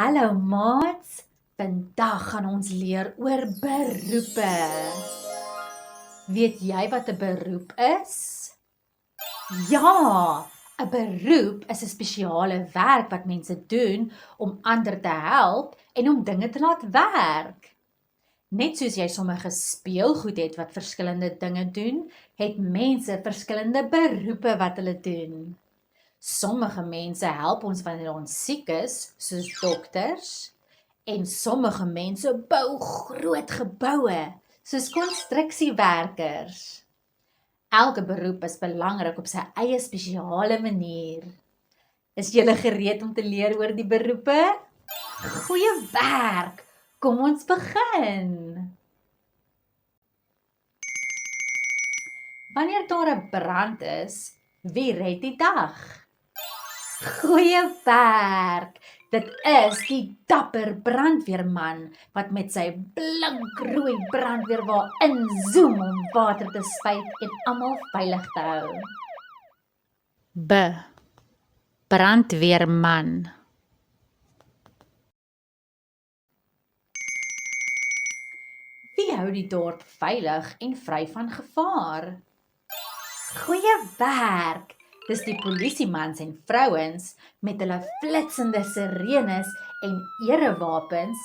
Hallo maats, vandag gaan ons leer oor beroepe. Weet jy wat 'n beroep is? Ja, 'n beroep is 'n spesiale werk wat mense doen om ander te help en om dinge te laat werk. Net soos jy sommige speelgoed het wat verskillende dinge doen, het mense verskillende beroepe wat hulle doen. Sommige mense help ons wanneer ons siek is, soos dokters, en sommige mense bou groot geboue, soos konstruksiewerkers. Elke beroep is belangrik op sy eie spesiale manier. Is julle gereed om te leer oor die beroepe? Goeie werk! Kom ons begin. Wanneer daar 'n brand is, wie red die dag? Goeie werk! Dit is die dapper brandweerman wat met sy blinkrooi brandweerwa inzoom om water te spuit en almal veilig te hou. Brandweerman. Wie hou die dorp veilig en vry van gevaar? Goeie werk! Dis die polisiemans en vrouens met hulle flitsende sirenes en erewapens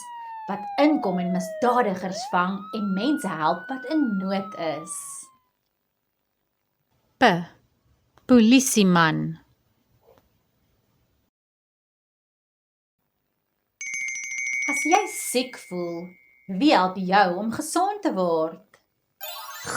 wat inkom en misdadigers vang en mense help wat in nood is. Polisieman. As jy siek voel, wie help jou om gesond te word?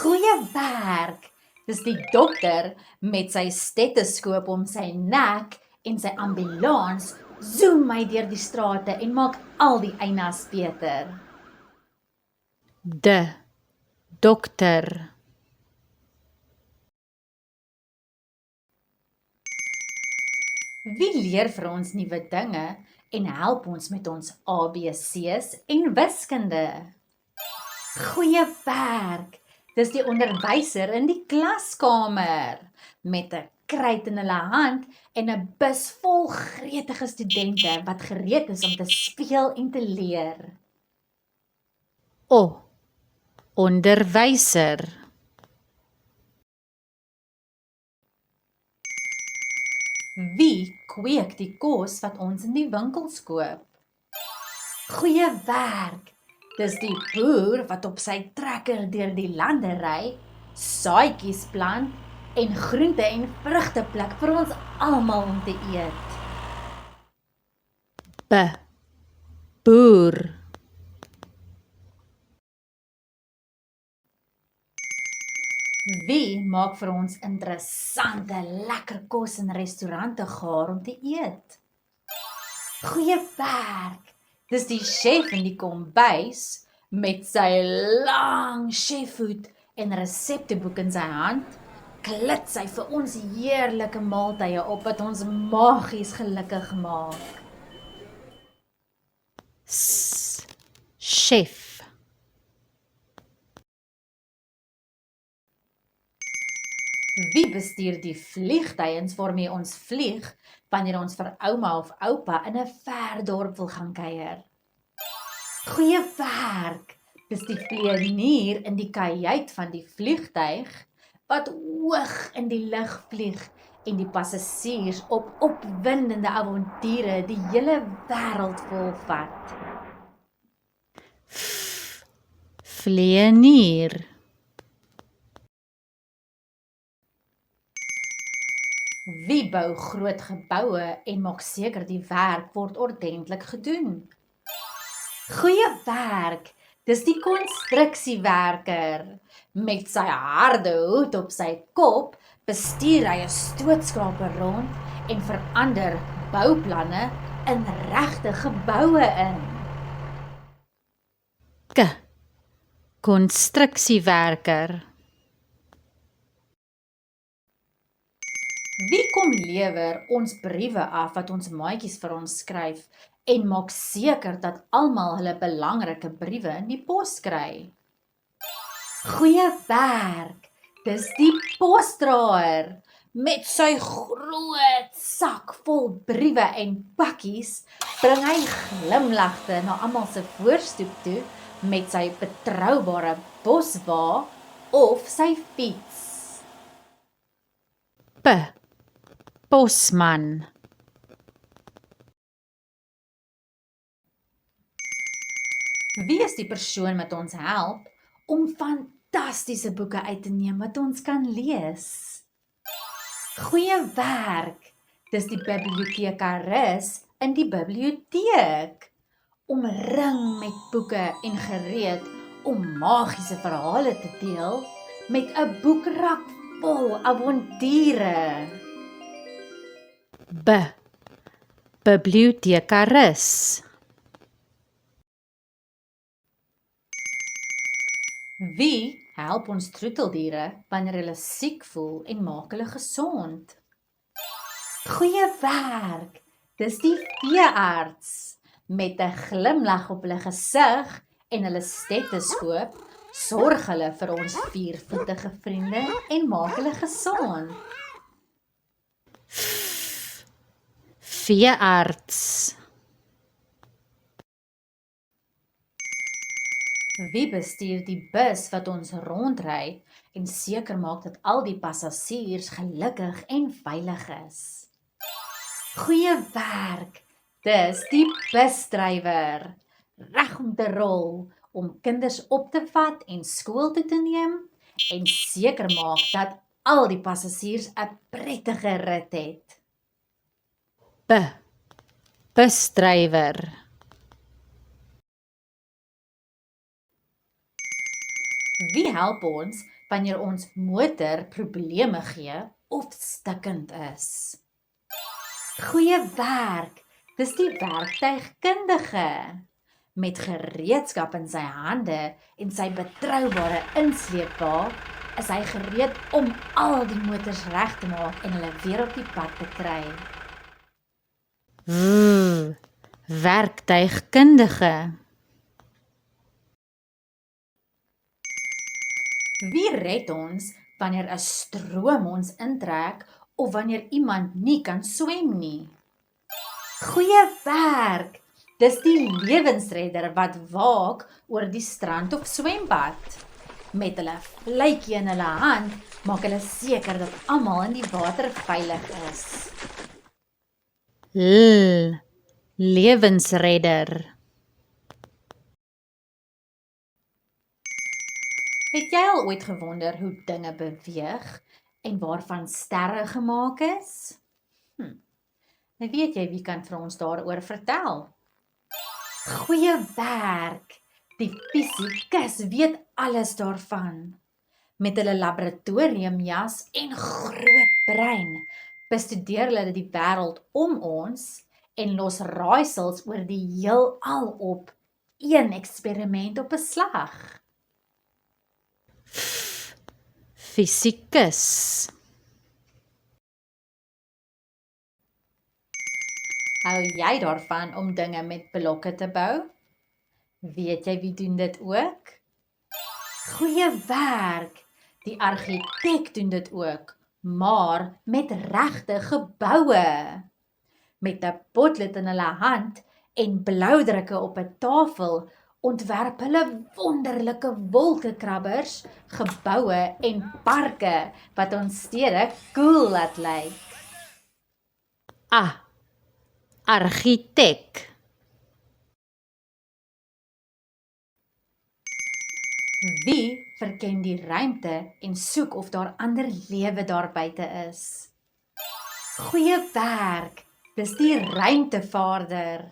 Goeie werk! Dis die dokter met sy stetoskoop om sy nek en sy ambulans zoom my deur die strate en maak al die eienaars beter. Dokter. Wie leer vir ons nuwe dinge en help ons met ons ABC's en wiskunde? Goeie werk! Dis die onderwyser in die klaskamer met 'n kruit in hulle hand en 'n bus vol gretige studente wat gereed is om te speel en te leer. Onderwyser. Wie kweek die kos wat ons in die winkels koop? Goeie werk! Dis die boer wat op sy trekker deur die lande ry, saadjies plant en groente en vrugte pluk vir ons almal om te eet. Boer. Wie maak vir ons interessante, lekker kos in restaurante gaar om te eet? Goeie werk! Dis die chef in die kombuis met sy lang chefhoed en resepteboek in sy hand, klits hy vir ons heerlike maaltye op wat ons magies gelukkig maak. Chef. Wie bestuur die vliegtuiens waarmee ons vlieg wanneer ons vir ouma of oupa in 'n ver dorp wil gaan kuier? Goeie werk! Dis die vlieënier in die kajuit van die vliegtuig wat hoog in die lug vlieg en die passasiers op opwindende avonture die hele wêreld volvat. Vlieënier. Wie bou groot geboue en maak seker die werk word ordentlik gedoen? Goeie werk! Dis die konstruksiewerker. Met sy harde hoed op sy kop bestuur hy 'n stootskraper rond en verander bouplanne in regte geboue in. Konstruksiewerker. Wie kom lewer ons briewe af wat ons maatjies vir ons skryf en maak seker dat almal hulle belangrike briewe in die pos kry? Goeie werk! Dis die posdraer Met sy groot sak vol briewe en pakkies bring hy glimlagte na almal se voorstoep toe met sy betroubare boswa of sy fiets. Posman. Wie is die persoon wat ons help om fantastiese boeke uit te neem wat ons kan lees? Goeie werk! Dis die bibliotekarus in die biblioteek. Omring met boeke en gereed om magiese verhale te deel met 'n boekrak vol avonture. Bibliotekarus. Wie help ons troeteldiere wanneer hulle siek voel en maak hulle gesond? Goeie werk! Dis die veearts. Met 'n glimlag op hulle gesig en hulle stetoskoop, sorg hulle vir ons viervoetige vriende en maak hulle gesond. Veearts. Wie bestuur die bus wat ons rondry en seker maak dat al die passasiers gelukkig en veilig is? Goeie werk! Dis die busdrywer. Reg om te rol, om kinders op te vat en skool toe te neem en seker maak dat al die passasiers 'n prettige rit het. Busdrywer. Wie help ons wanneer ons motor probleme gee of stikkend is? Goeie werk! Dis die werktuigkundige. Met gereedskap in sy hande en sy betroubare insleepwa, is hy gereed om al die motors reg te maak en hulle weer op die pad te kry. Werktuigkundige. Wie red ons wanneer 'n stroom ons intrek of wanneer iemand nie kan swem nie? Goeie werk! Dis die lewensredder wat waak oor die strand of swembad. Met hulle vletjie in hulle hand, maak hulle seker dat almal in die water veilig is. Lewensredder. Het jy al ooit gewonder hoe dinge beweeg en waarvan sterre gemaak is? Weet jy wie kan vir ons daaroor vertel? Goeie werk! Die fisikus weet alles daarvan. Met hulle laboratoriumjas en groot brein bestudeer hulle die wêreld om ons en los raaisels oor die heelal op, een eksperiment op 'n slag. Fisikus. Hou jy daarvan om dinge met blokke te bou? Weet jy wie doen dit ook? Goeie werk! Die argitek doen dit ook, maar met regte geboue. Met 'n potlood in hulle hand en bloudrukke op 'n tafel ontwerp hulle wonderlike wolkekrabbers, geboue en parke wat ons stede cool laat lyk. Argitek. Wie verken die ruimte en soek of daar ander lewe daar buite is? Goeie werk! Dis die ruimtevaarder.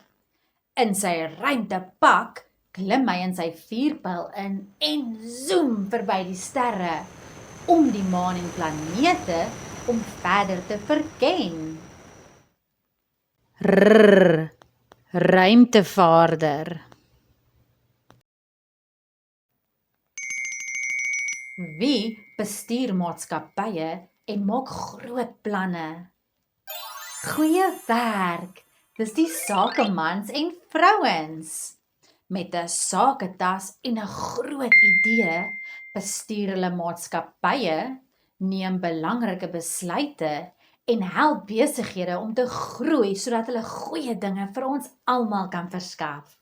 In sy ruimtepak klim hy in sy vuurpyl in en zoom verby die sterre om die maan en planete om verder te verken. Ruimtevaarder. Wie bestuur maatskappye en maak groot planne? Goeie werk! Dis die sakemans en vrouens. Met 'n saketas en 'n groot idee bestuur hulle maatskappye, neem belangrike besluite en help besighede om te groei sodat hulle goeie dinge vir ons almal kan verskaf.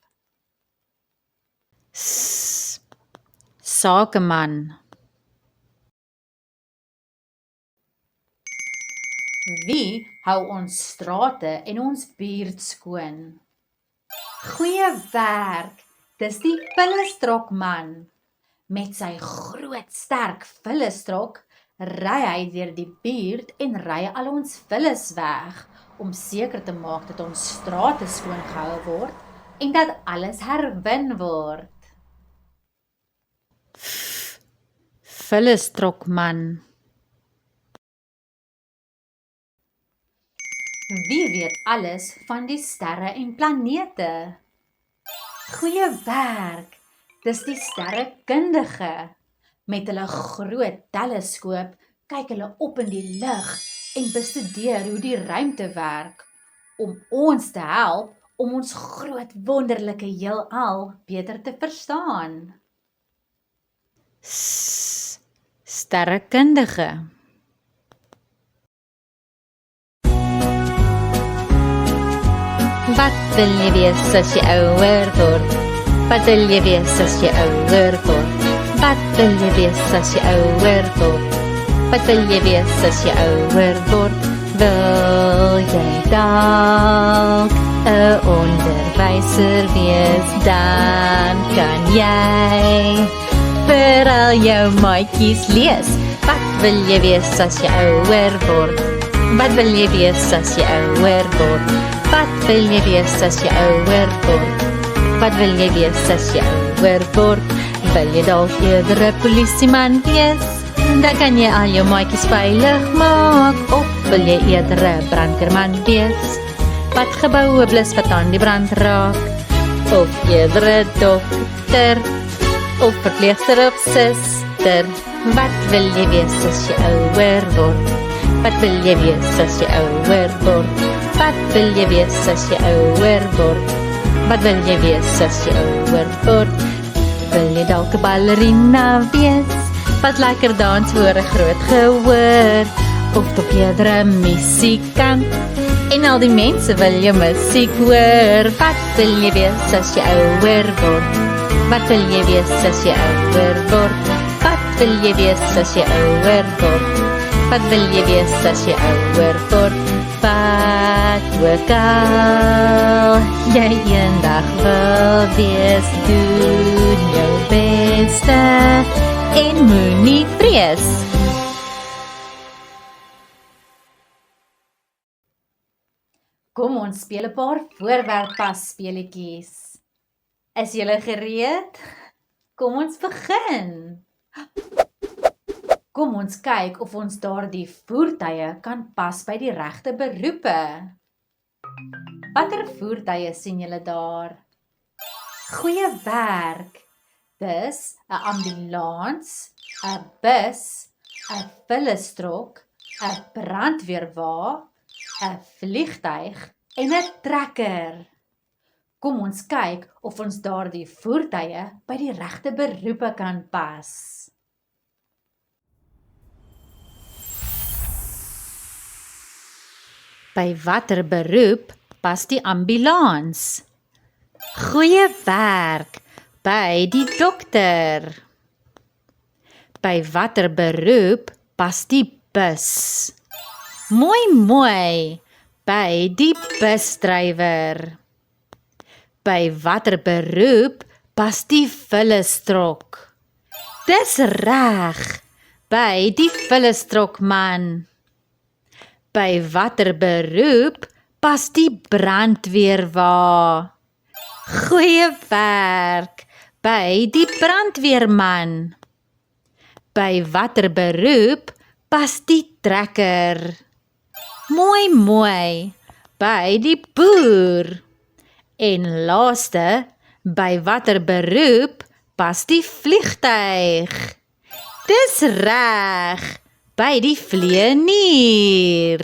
Sakeman. Wie hou ons strate en ons buurt skoon? Goeie werk, dis die Vullestrokman. Met sy groot sterk vullestrok ry hy deur die buurt en ry al ons vulles weg om seker te maak dat ons strate skoon gehou word en dat alles herwin word. Vullestrokman. Wie weet alles van die sterre en planete? Goeie werk, dis die sterrekundige. Met hulle groot teleskoop kyk hulle op in die lug en bestudeer hoe die ruimte werk, om ons te help om ons groot wonderlike heelal beter te verstaan. Sterrekundige. Wat wil jy wees as jy ouer word? Wat wil jy wees as jy ouer word? Wat wil jy wees as jy ouer word? Wat wil jy wees as jy ouer word? Wil jy dalk 'n onderwyser wees? Dan kan jy vir al jou maatjies lees. Wat wil jy wees as jy ouer word? Wat wil jy wees as jy ouer word? Wat wil jy wees as jy ouer word? Wat wil jy wees as jy ouer word? Wil jy dalk eerder 'n polisieman wees? Dan kan jy al jou maatjies veilig maak. Of wil jy eerder 'n brandweerman wees? Wat geboue blus wat aan die brand raak? Of eerder 'n dokter? Of verpleegster of suster? Wat wil jy wees as jy ouer word? Wat wil jy wees as jy ouer word? Wat wil jy wees as jy ouer word? Wat wil jy wees as jy ouer word? Wil jy dalk 'n ballerina wees? Wat lekker dans voor 'n groot gehoor? Of dalk eerder 'n musikant? En al die mense wil jou musiek hoor. Wat wil jy wees as jy ouer word? Wat wil jy wees as jy ouer word? Wat wil jy wees as jy ouer word? Wat wil jy wees as jy ouer word? Wat ook al jy eendag wil wees, doen jou beste en moenie vrees. Kom ons speel 'n paar voorwerppas speletjies. Is julle gereed? Kom ons begin. Kom ons kyk of ons daardie voertuie kan pas by die regte beroepe. Watter voertuie sien julle daar? Goeie werk. Dis 'n ambulans, 'n bus, 'n vullestrok, 'n brandweerwa, 'n vliegtuig en 'n trekker. Kom ons kyk of ons daardie voertuie by die regte beroepe kan pas. By watter beroep pas die ambulans? Goeie werk, by die dokter. By watter beroep pas die bus? Mooi, by die busdrywer. By watter beroep pas die vullestrok? Dis reg, by die vullestrokman. By watter beroep pas die brandweerwa? Goeie werk, by die brandweerman. By watter beroep pas die trekker? Mooi, by die boer. En laaste, by watter beroep pas die vliegtuig? Dis reg, by die vlieënier.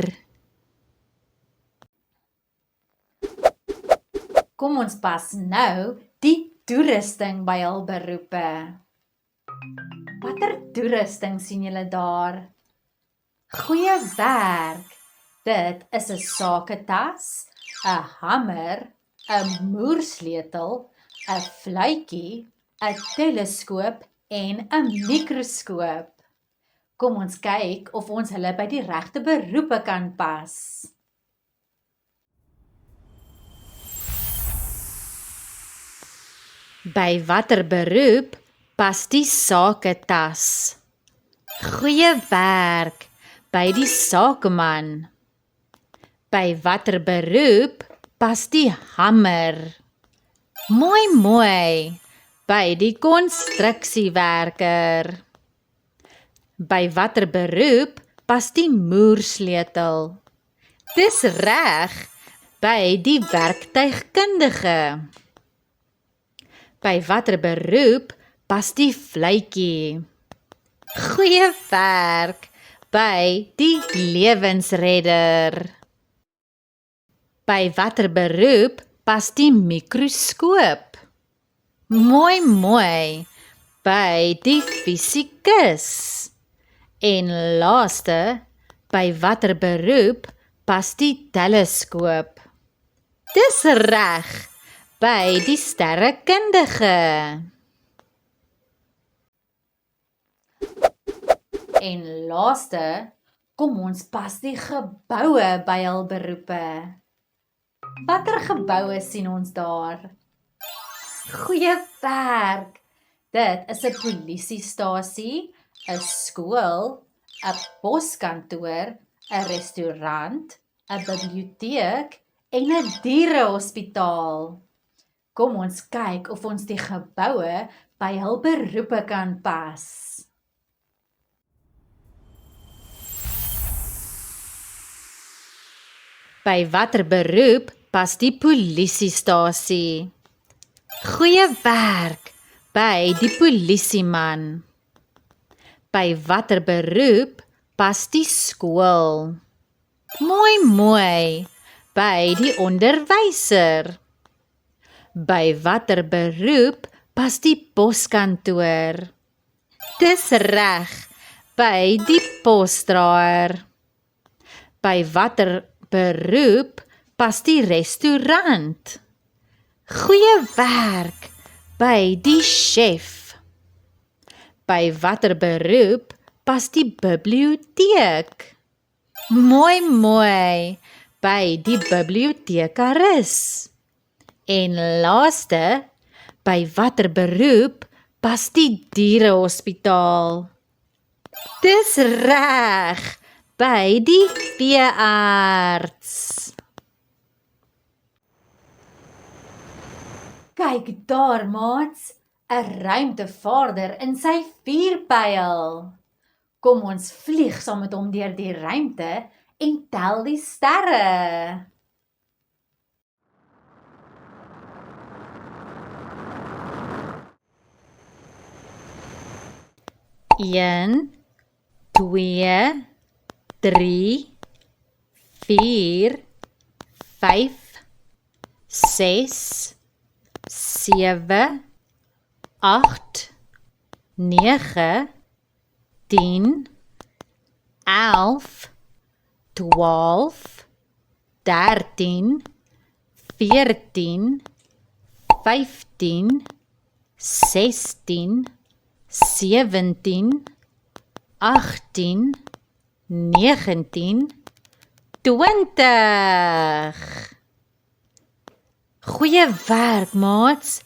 Kom ons pas nou die toerusting by hul beroepe. Watter toerusting sien julle daar? Goeie werk! Dit is 'n saketas, 'n hamer, 'n moersleutel, 'n fluitjie, 'n teleskoop en 'n mikroskoop. Kom ons kyk of ons hulle by die regte beroepe kan pas. By watter beroep pas die saketas? Goeie werk! By die sakeman. By watter beroep pas die hamer? Mooi! By die konstruksiewerker. By watter beroep pas die moersleutel? Dis reg, by die werktuigkundige. By watter beroep pas die fluitjie? Goeie werk, by die lewensredder. By watter beroep pas die mikroskoop? Mooi, by die fisikus. En laaste, by watter beroep pas die teleskoop? Dis reg, by die sterrekundige. En laaste, kom ons pas die geboue by hul beroepe. Watter geboue sien ons daar? Goeie werk! Dit is 'n polisiestasie, 'n skool, 'n poskantoor, 'n restaurant, 'n biblioteek en 'n dierehospitaal. Kom ons kyk of ons die geboue by hul beroepe kan pas. By watter beroep pas die polisiestasie? Goeie werk, by die polisieman. By watter beroep pas die skool? Mooi, by die onderwyser. By watter beroep pas die poskantoor? Dis reg, by die posdraer. By watter beroep pas die restaurant? Goeie werk, by die chef. By watter beroep pas die biblioteek? Mooi, by die bibliotekaris. En laaste, by watter beroep pas die dierehospitaal? Dis reg, by die veearts. Kyk daar, maats, 'n ruimtevaarder in sy vuurpyl. Kom ons vlieg saam met hom deur die ruimte en tel die sterre. 1, 2, 3, 4, 5, 6, 7, 8, 9, 10, 11, 12, 13, 14, 15, 16, 17, 18, 19, 20. Goeie werk, maats.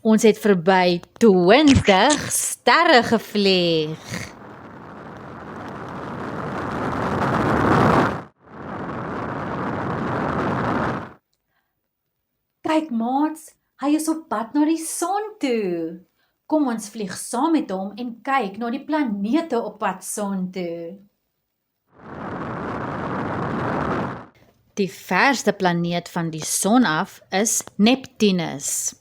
Ons het verby 20 sterre gevlieg. Kyk, maats, hy is op pad na die son toe. Kom ons vlieg saam met hom en kyk na die planete op pad son toe. Die verste planeet van die son af is Neptunus.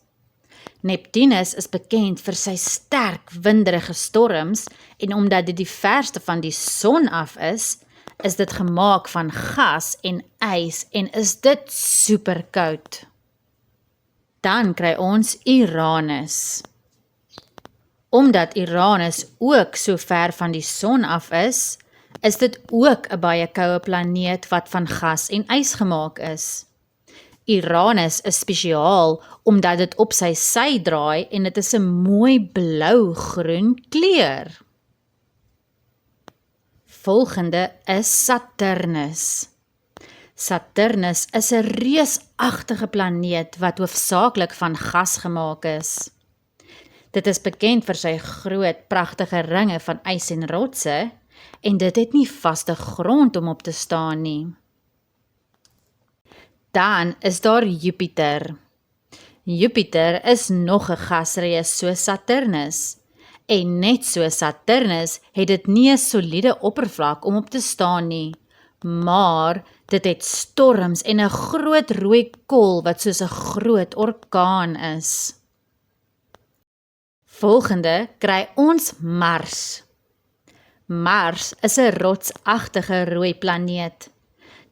Neptunus is bekend vir sy sterk winderige storms en omdat dit die verste van die son af is dit gemaak van gas en ys en is dit superkoud. Dan kry ons Uranus. Omdat Uranus ook so ver van die son af is is dit ook 'n baie koue planeet wat van gas en ys gemaak is. Uranus is spesiaal omdat dit op sy sy draai en dit is 'n mooi blou-groen kleur. Volgende is Saturnus. Saturnus is 'n reusagtige planeet wat hoofsaaklik van gas gemaak is. Dit is bekend vir sy groot, pragtige ringe van ys en rotse en dit het nie vaste grond om op te staan nie. Dan is daar Jupiter. Jupiter is nog 'n gasreus soos Saturnus. En net so Saturnus het dit nie 'n soliede oppervlak om op te staan nie, maar dit het storms en 'n groot rooi kol wat soos 'n groot orkaan is. Volgende kry ons Mars. Mars is 'n rotsagtige rooi planeet.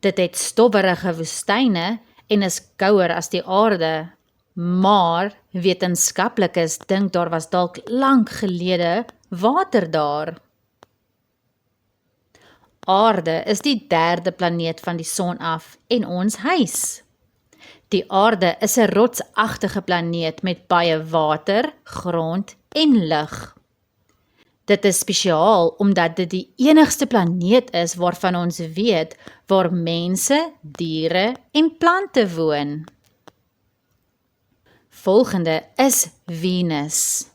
Dit het stowwerige woestyne en is kouer as die aarde, maar wetenskaplikes dink daar was dalk lank gelede water daar. Aarde is die 3de planeet van die son af en ons huis. Die aarde is 'n rotsagtige planeet met baie water, grond en lug. Dit is spesiaal omdat dit die enigste planeet is waarvan ons weet waar mense, diere en plante woon. Volgende is Venus.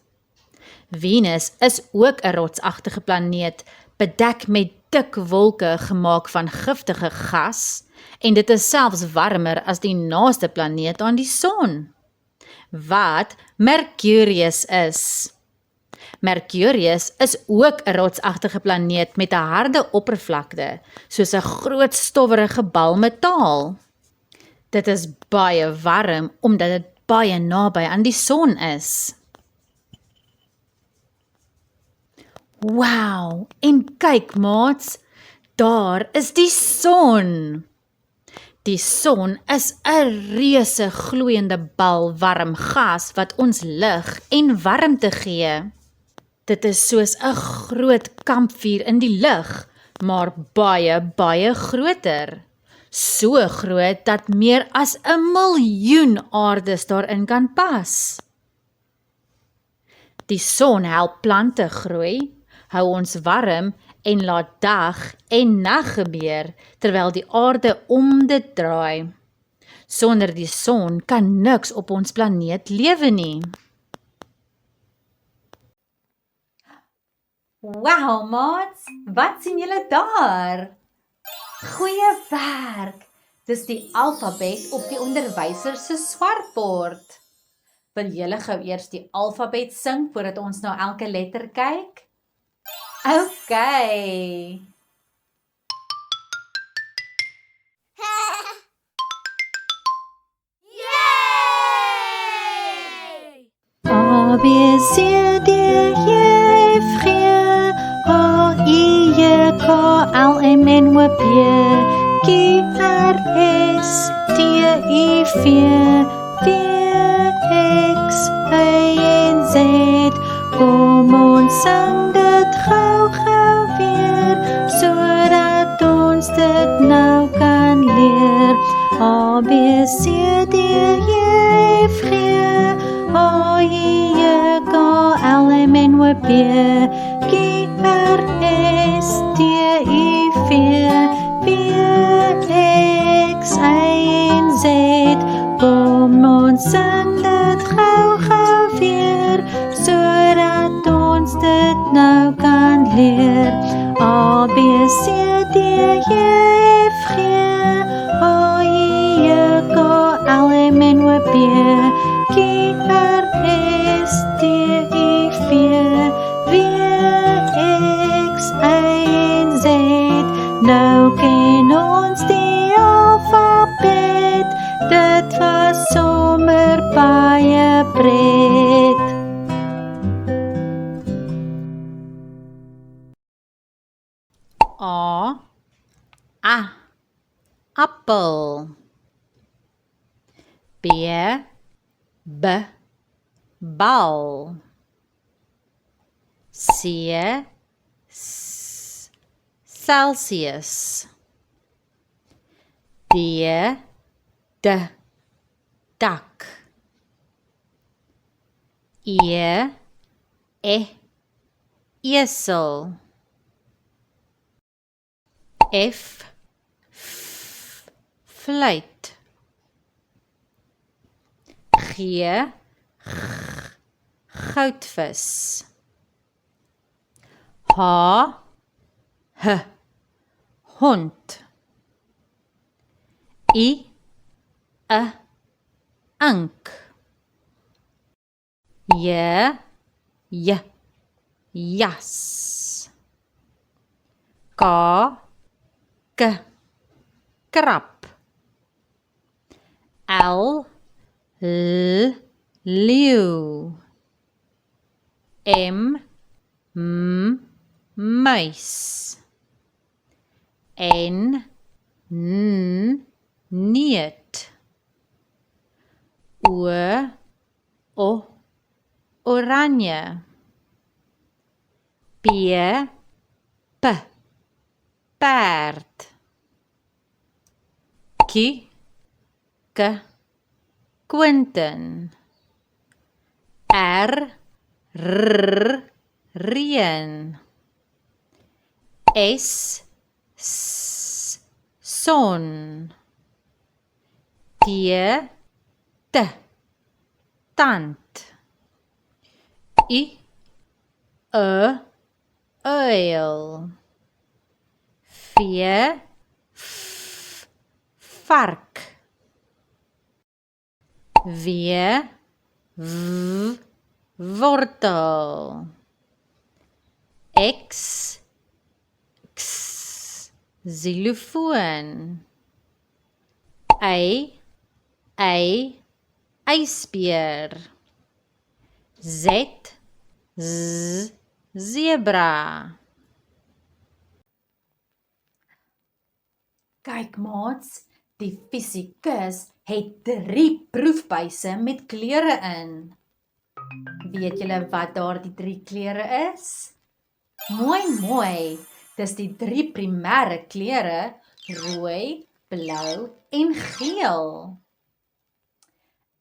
Venus is ook 'n rotsagtige planeet, bedek met dik wolke gemaak van giftige gas, en dit is selfs warmer as die naaste planeet aan die son, wat Mercurius is. Mercurius is ook 'n rotsagtige planeet met 'n harde oppervlakte, soos 'n groot stowwerige bal metaal. Dit is baie warm omdat dit baie naby aan die son is. Wow, en kyk maats, daar is die son. Die son is 'n reuse gloeiende bal warm gas wat ons lig en warmte gee. Dit is soos 'n groot kampvuur in die lug, maar baie, baie groter. So groot dat meer as 'n miljoen aardes daarin kan pas. Die son help plante groei, hou ons warm en laat dag en nag gebeur, terwyl die aarde om dit draai. Sonder die son kan niks op ons planeet lewe nie. Wow, maats, wat sien julle daar? Goeie werk! Dis die alfabet op die onderwyser se swartbord. Wil julle gou eers die alfabet sing voordat ons na elke letter kyk? Okay. A, B, C, D, E, F, G, H, I, J, K, L, M, N, O, P, Q, R, S, T, U, V, X, Y en Z. Kom ons sing dit gou weer, sodat ons dit nou kan leer. A, B, C, D, E, F, G, H, I, J, K, L, M, N, O, P, Q, R, S, T, U, V, X, Y en Z. Kom ons sing dit gou weer, sodat ons dit nou kan leer. A, B, C, D, E, F, G, H, I, J, K, L, M, N, O, P, Q, R, S, T, U, V, X, Y en Z. Nou ken ons die alfabet, dit was sommer baie pret. A, appel. B, bal. C, Celsius. D, dak. E, esel. F, fluit. G, goudvis. H, hond. I, ink. J, jas. K, krab. L, leeu. M, muis. N, niet. O, oranje. P, paard. Q, Quentin. R, reën. S, son. T, tand. I, uil. V, vark. W, wortel. X, xylofoon. Y, ysbeer. Z, zebra. Kyk maats, die fisikus het 3 proefbuise met kleure in. Weet julle wat daar die 3 kleure is? Mooi, dis die 3 primêre kleure, rooi, blou en geel.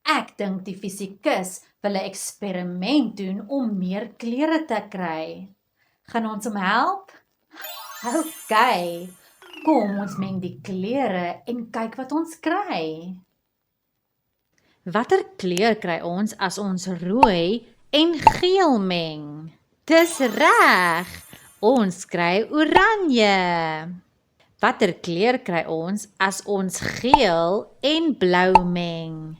Ek dink die fisikus wil 'n eksperiment doen om meer kleure te kry. Gaan ons hom help? OK. Kom ons meng die kleure en kyk wat ons kry. Watter kleur kry ons as ons rooi en geel meng? Dis reg, ons kry oranje. Watter kleur kry ons as ons geel en blou meng?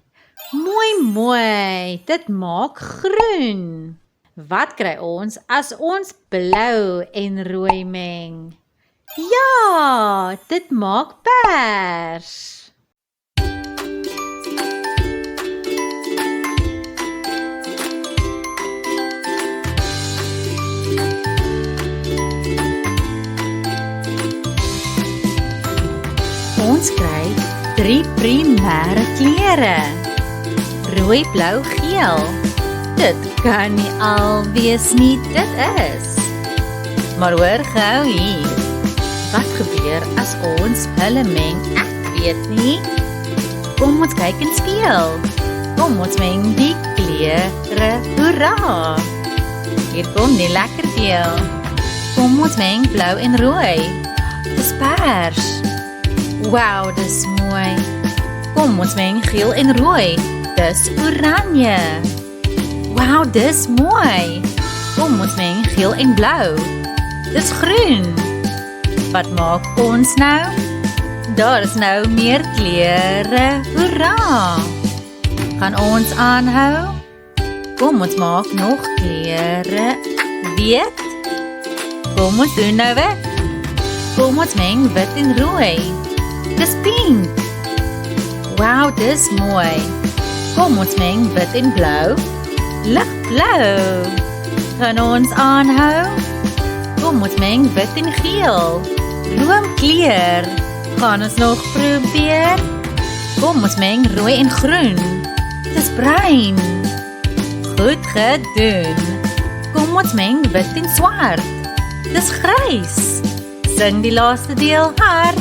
Mooi, dit maak groen. Wat kry ons as ons blou en rooi meng? Ja, dit maak pers. Ons kry 3 primêre kleure. Rooi, blou, geel. Dit kan nie al wees nie, dit is. Maar hoor gou hier. Wat gebeur as ons hulle meng? Ek weet nie. Kom ons kyk en speel. Kom ons meng die kleure. Hoera! Hier kom die lekker deel. Kom ons meng blou en rooi. Dis pers. Wow, dis mooi. Kom ons meng geel en rooi. Dis oranje. Wow, dis mooi. Kom ons meng geel en blou. Dis groen. Wat maak ons nou? Daar is nou meer kleure. Hoera! Gaan ons aanhou? Kom ons maak nog kleure. Weet? Kom ons doen nou wat? Kom ons meng wit en rooi. Dis pink. Wow, dis mooi. Kom ons meng wit en blou. Ligblou. Gaan ons aanhou? Kom ons meng wit en geel. Roomkleur. Gaan ons nog probeer? Kom ons meng rooi en groen. Dis bruin. Goed gedoen. Kom ons meng wit en swart. Dis grys. sing die laaste deel hard.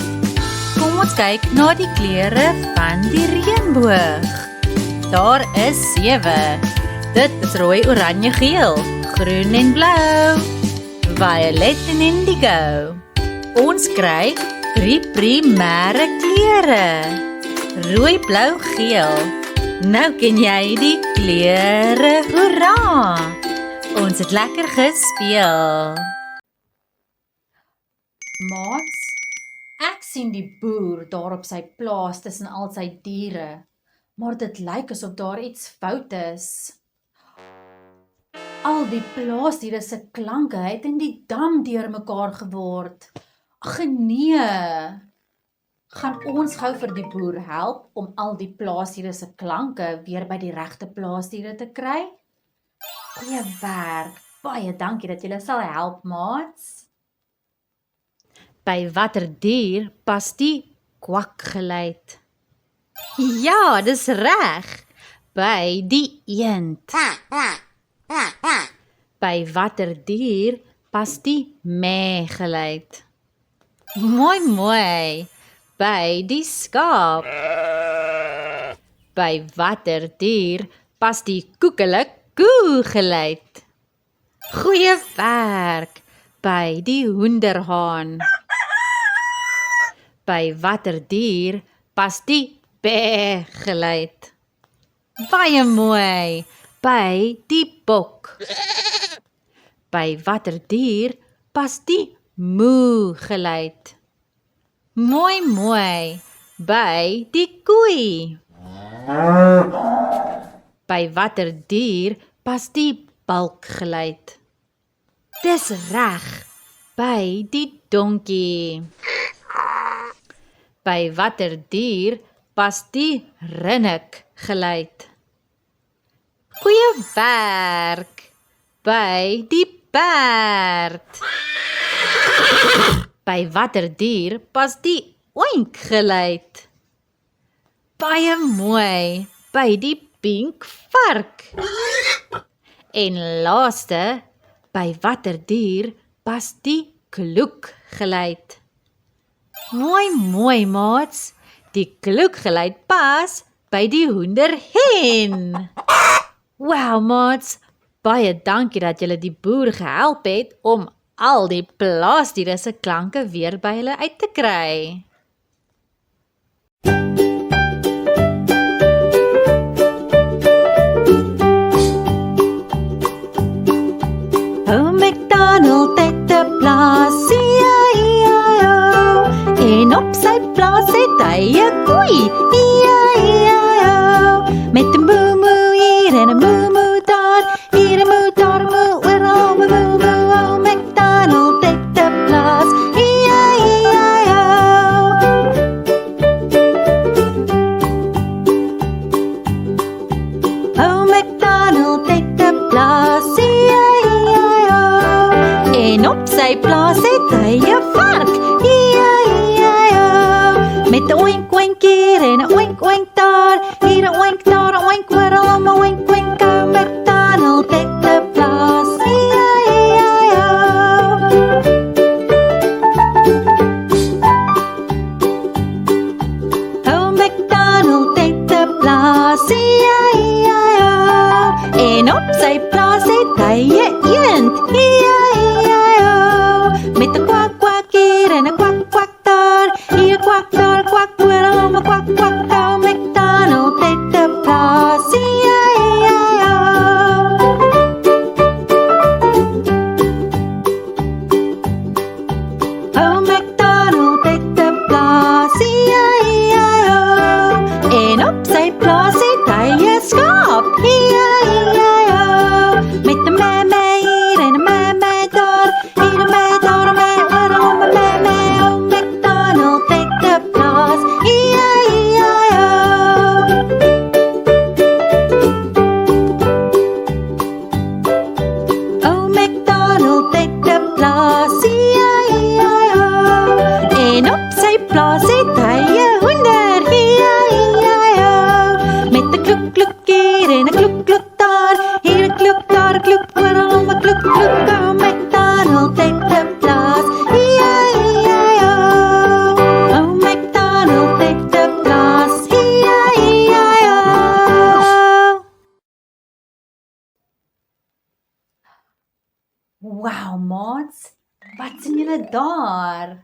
Kom ons kyk na die kleure van die reënboog. Daar is 7. Dit is rooi, oranje, geel, groen en blou, violet en indigo. Ons kry 3 primêre kleure. Rooi, blou, geel. Nou ken jy die kleure, hoera! Ons het lekker gespeel. Maats, ek sien die boer daar op sy plaas tussen al sy diere, maar dit lyk asof daar iets fout is. Al die plaasdiere se klanke het in die dam deurmekaar geword. Ag nee. Gaan ons gou vir die boer help om al die plaasdiere se klanke weer by die regte plaasdiere te kry? Goeie werk. Baie dankie dat julle sal help, maats. By watter dier pas die kwakgeluid? Ja, dis reg. By die eend. By watter dier pas die mee-geluid? Mooi. By die skaap. By watter dier pas die koekelik-koe-geluid? Goeie werk. By die hoenderhaan. By watter dier pas die be-geluid? Baie mooi. By die bok. By watter dier pas die moe-geluid? Mooi. By die koei. By watter dier pas die balkgeluid? Dis reg. By die donkie. By watter dier pas die rinnikgeluid? Goeie werk. By die perd. By watter dier pas die oink-geluid? Baie mooi. By die pink vark. En laaste, by watter dier pas die kloek-geluid? Mooi, maats. Die kloek-geluid pas by die hoenderhen. Wow, maats. Baie dankie dat julle die boer gehelp het om al die plaasdiere se klanke weer by hulle uit te kry. O MacDonald het 'n plaas, E-I-E-I-O, en op sy plaas het hy 'n koei, E-I-E-I-O, met 'n moe hier en 'n moe daar, hier 'n moe daar 'n moe oral 'n moe. O MacDonald het 'n plaas, E-I-E-I-O. O MacDonald het 'n plaas, en op sy plaas het hy 'n vark, E-I-E-I-O, met 'n oink oink hier en 'n oink oink daar, hier 'n oink daar 'n oink oral 'n oink oink. O MacDonald het 'n plaas, E-I-E-I-O. O MacDonald het 'n plaas, E-I-E-I-O, en op sy plaas het hy 'n eend, met 'n kwak kwak hier en 'n kwak kwak daar, hier kwak daar kwak oral 'n kwak kwak. O MacDonald het 'n plaas, E-I-E-I-O. O MacDonald het 'n plaas, E-I-E-I-O, en op sy plaas het hy 'n skaap, E-I-E-I-O, met 'n mee hier en 'n mee Wow, maats, wat sien julle daar?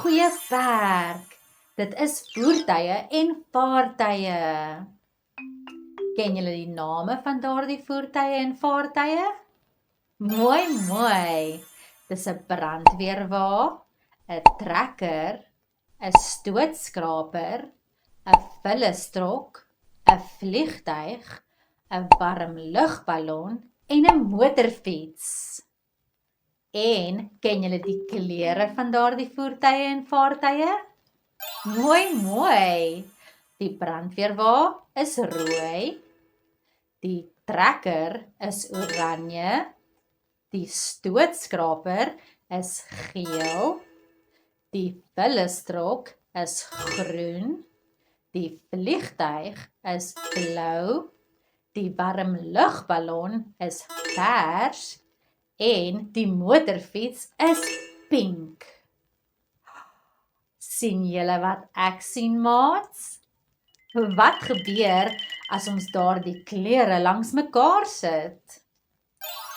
Goeie werk. Dit is voertuie en vaartuie. Ken julle die name van daardie voertuie en vaartuie? Mooi. Dis 'n brandweerwa, 'n trekker, 'n stootskraper, 'n vullestrok, 'n vliegtuig, 'n warmlugballon en 'n motorfiets. En ken julle die kleure van daardie voertuie en vaartuie? Mooi. Die brandweerwa is rooi, die trekker is oranje, die stootskraper is geel, die vullestrok is groen, die vliegtuig is blou, die warmlugballon is vers en die motorfiets is pink. Sien julle wat ek sien, maats? Wat gebeur as ons daardie kleure langs mekaar sit?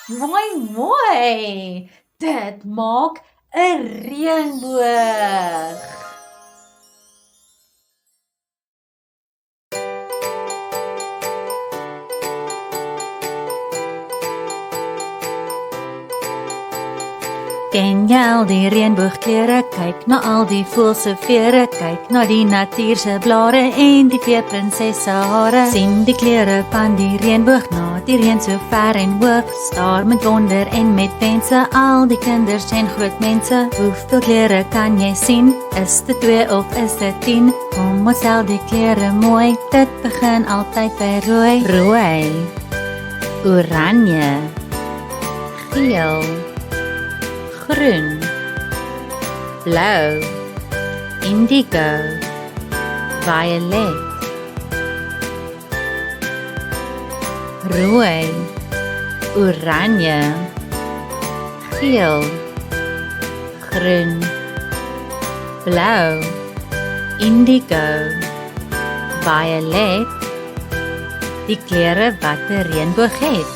Mooi. Dit maak 'n reënboog. Ken jy al die reënboogkleure? Kyk na al die voëls se vere, kyk na die natuur se blare en die veeprinses se hare. Sien die kleure van die reënboog na die reën so ver en hoog. Staar met wonder en met wense al die kinders en groot mense. Hoeveel kleure kan jy sien? Is dit 2 of is dit 10? Kom ons tel die kleure mooi. Dit begin altyd by rooi. Rooi, oranje, geel, groen, blou, indigo, violet. Rooi, oranje, geel, groen, blou, indigo, violet. Die kleure wat 'n reënboog het.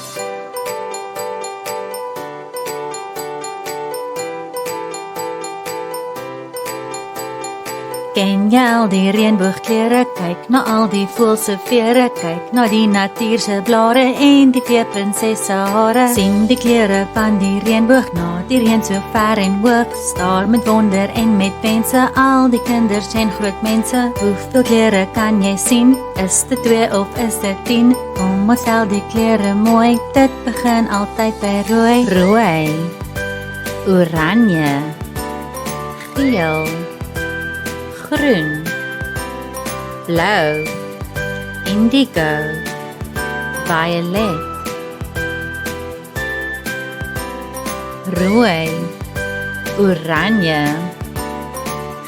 Ken jy al die reënboogkleure? Kyk na al die voëls se vere, kyk na die natuur se blare en die veeprinses se hare. Sien die kleure van die reënboog na die reën so ver en hoog. Staar met wonder en met wense al die kinders en groot mense. Hoeveel kleure kan jy sien? Is dit 2 of is dit 10? Kom ons tel die kleure mooi. Dit begin altyd by rooi. Rooi, oranje, geel, groen, blou, indigo, violet. Rooi, oranje,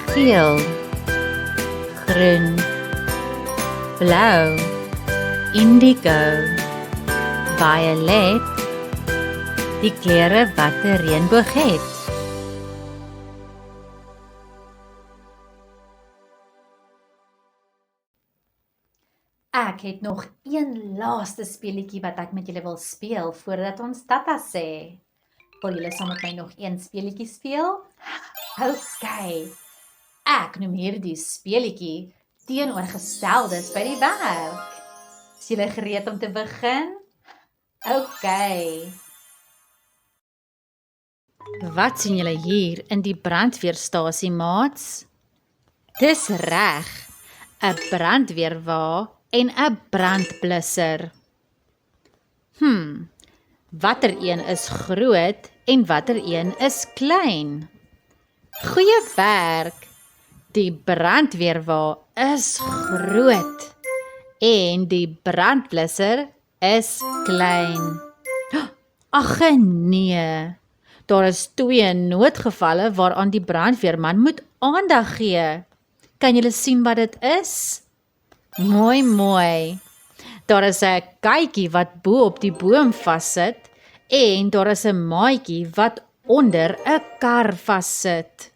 geel, groen, blou, indigo, violet. Die kleure wat 'n reënboog het. Ek het nog een laaste speletjie wat ek met julle wil speel voordat ons tata sê. Wil julle saam met my nog een speletjie speel? OK. Ek noem hierdie speletjie teenoorgesteldes by die werk. Is julle gereed om te begin? OK. Wat sien julle hier in die brandweerstasie, maats? Dis reg, 'n brandweerwa en 'n brandblusser. Watter een is groot en watter een is klein? Goeie werk. Die brandweerwa is groot en die brandblusser is klein. Ag nee. Daar is 2 noodgevalle waaraan die brandweerman moet aandag gee. Kan julle sien wat dit is? Mooi. Daar is 'n katjie wat bo op die boom vassit en daar is 'n maatjie wat onder 'n kar vassit.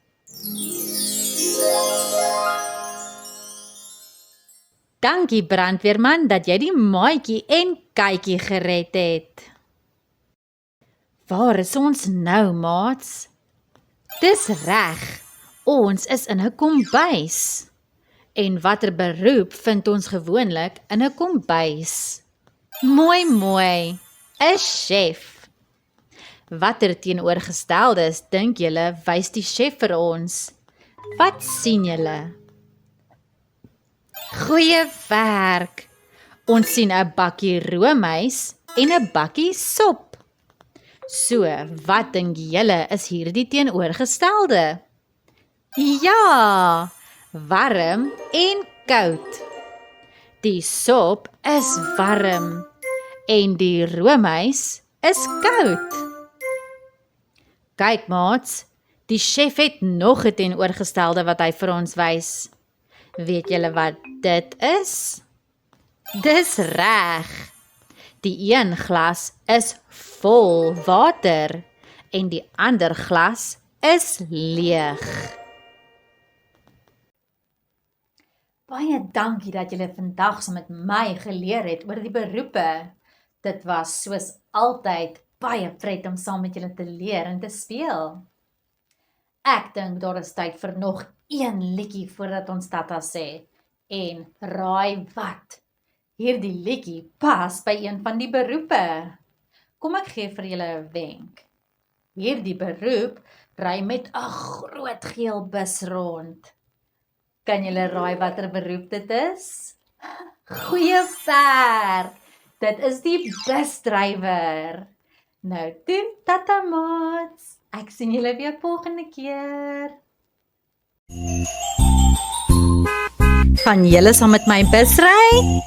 Dankie brandweerman dat jy die maatjie en katjie gered het. Waar is ons nou, maats? Dis reg, ons is in 'n kombuis. En watter beroep vind ons gewoonlik in 'n kombuis? Mooi, 'n chef. Watter teenoorgesteldes dink julle wys die chef vir ons? Wat sien julle? Goeie werk! Ons sien 'n bakkie roomys en 'n bakkie sop. So, wat dink julle is hierdie teenoorgestelde? Ja, warm en koud. Die sop is warm en die roomys is koud. Kyk maats, die chef het nog 'n teenoorgestelde wat hy vir ons wys. Weet julle wat dit is? Dis reg. Die een glas is vol water en die ander glas is leeg. Baie dankie dat julle vandag saam met my geleer het oor die beroepe. Dit was soos altyd baie pret om saam met julle te leer en te speel. Ek dink daar is tyd vir nog een liedjie voordat ons tata sê. En raai wat? Hierdie liedjie pas by een van die beroepe. Kom ek gee vir julle 'n wenk. Hierdie beroep ry met 'n groot geel bus rond. Kan julle raai watter beroep dit is? Goeie werk! Dit is die busdrywer. Nou toe, tata maats. Ek sien julle weer volgende keer. Gaan julle saam met my bus ry?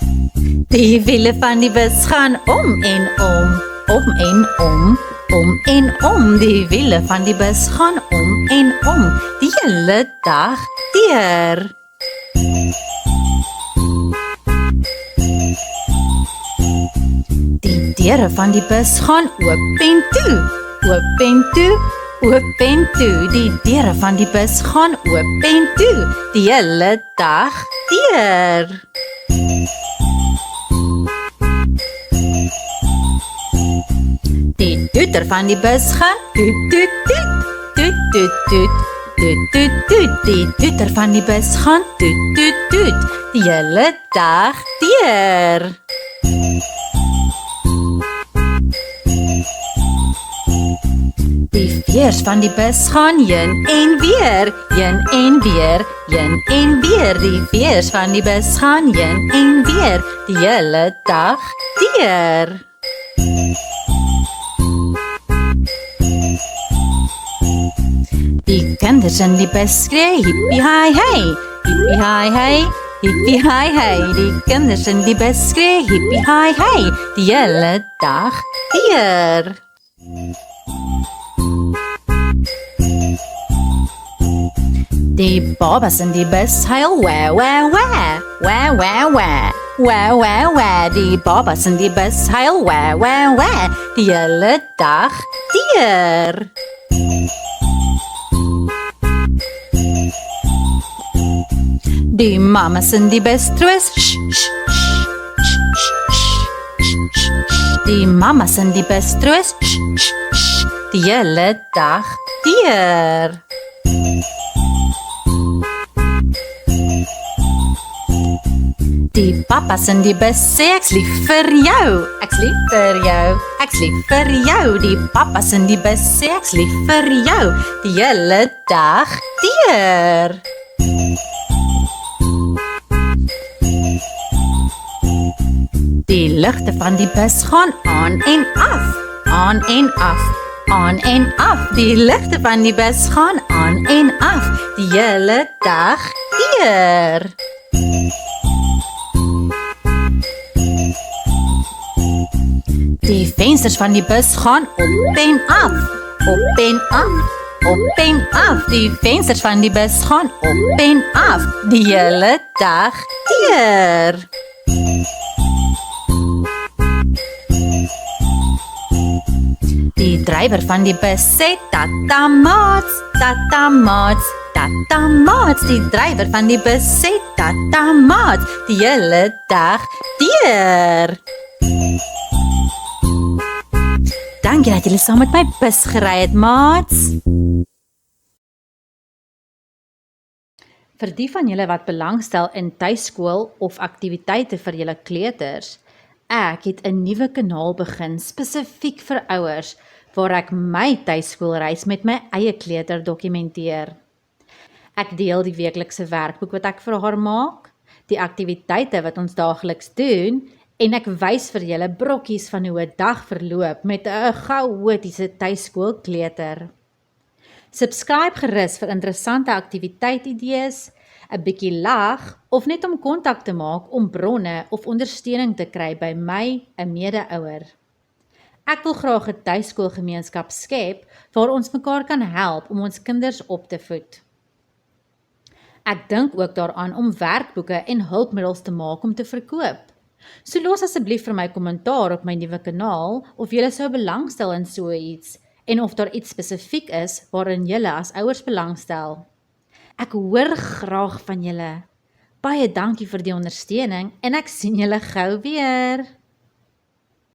Die wiele van die bus gaan om en om, om en om, om en om. Die wiele van die bus gaan om en om, die hele dag deur. Die deure van die bus gaan oop en toe, oop en toe, oop en toe. Die deure van die bus gaan oop en toe, die hele dag deur. Die toeter van die bus gaan toet, toet, toet, toet, toet, toet, toet, toet, toet. Die toeter van die bus gaan toet, toet, toet, die hele dag deur. Die veers van die bus gaan heen en weer, heen en weer, heen en weer. Die veers van die bus gaan heen en weer, die hele dag deur. Die kinders in die bus skree hippie hi hi, hippie hi hi, hippie hi hi. Die kinders in die bus skree hippie hi hi, die hele dag deur. Die babas in die bus huil wah wah wah, wah wah wah, wah wah wah. Die babas in die bus huil wah wah wah, die hele dag deur. Die mamas in die bus troos, sh, sh, sh, sh, sh, sh, sh. Die mamas in die bus troos, sh, sh, sh, die hele dag deur. Die papas in die bus sê ek's lief vir jou, ek's lief vir jou, ek's lief vir jou. Die papas in die bus sê ek's lief vir jou, die hele dag deur. Die ligte van die bus gaan aan en af, aan en af, aan en af. Die ligte van die bus gaan aan en af, die hele dag deur. Die vensters van die bus gaan op en af, op en af, op en af. Die vensters van die bus gaan op en af, die hele dag deur. Die drywer van die bus sê tata maats, tata maats, tata maats. Die drywer van die bus sê tata maats, die hele dag deur. Dankie dat julle saam met my bus gery het, maats. Vir die van julle wat belangstel in tuiskool of aktiwiteite vir julle kleuters, ek het 'n nuwe kanaal begin spesifiek vir ouers waar ek my tuiskoolreis met my eie kleuter dokumenteer. Ek deel die weeklikse werkboek wat ek vir haar maak, die aktiwiteite wat ons daagliks doen en ek wys vir julle brokkies van hoe 'n dag verloop met 'n chaotiese tuiskoolkleuter. Subscribe gerus vir interessante aktiwiteitidees, 'n bietjie lag of net om kontak te maak om bronne of ondersteuning te kry by my, 'n mede-ouer. Ek wil graag 'n tuiskoolgemeenskap skep waar ons mekaar kan help om ons kinders op te voed. Ek dink ook daaraan om werkboeke en hulpmiddels te maak om te verkoop. So los asseblief vir my kommentaar op my nuwe kanaal of julle sou belangstel in so iets en of daar iets spesifiek is waarin julle as ouers belangstel. Ek hoor graag van julle. Baie dankie vir die ondersteuning en ek sien julle gou weer.